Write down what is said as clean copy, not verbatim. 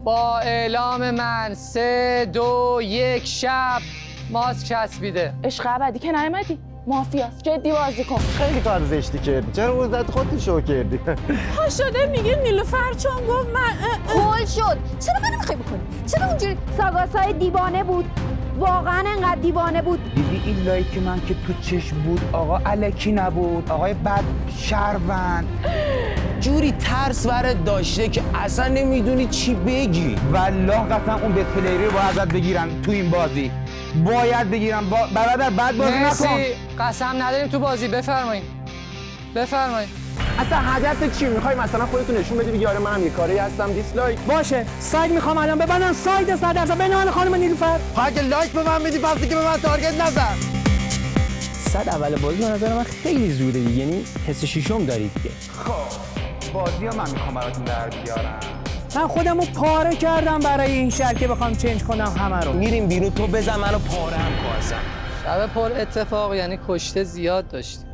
با اعلام من 3 2 1 شب ماسک چسبیده. عشق ابدی که نیومدی مافیاست، جدی بازی کن. خیلی کار زشتی کردی. چرا اون زد خودت شو کردی؟ پا شده میگه نیلوفر چون گفت من خول شد. چرا منو میخوای بکنی؟ چرا اونجوری ساگاسای دیوانه بود؟ واقعا انقدر دیوانه بود. دیدی این لایک من که تو چشم بود آقا الکی نبود، آقای بد شهروند جوری ترس برات داشته که اصلا نمیدونی چی بگی. والله قسم اون بیت پلیری رو باید ازت بگیرن تو این بازی، باید بگیرن. برادر بد بازی نکن. مرسی. قسم نداریم تو بازی. بفرمایید بفرمایید. اصلا هدف چی؟ میخوای مثلا خودتو نشون بدی بگی آره من هم یه کاری هستم؟ دیسلایک. باشه ساید میخوام الان ببندم، ساید 100% بین من خانم نیلوفر. اگه لایک به من میدی پس دیگه به من تارگت نزن. صد اول بازی به نظر من خیلی زوده دیگه، یعنی حس شیشم دارید دیگه. خب بازی ها من میخوام براتون در بیارم. من خودمو پاره کردم برای این شهر که بخوام چنج کنم همه رو. میریم بیرون تو بزن منو پاره هم کن. شب پر اتفاق، یعنی کشته زیاد داشتیم.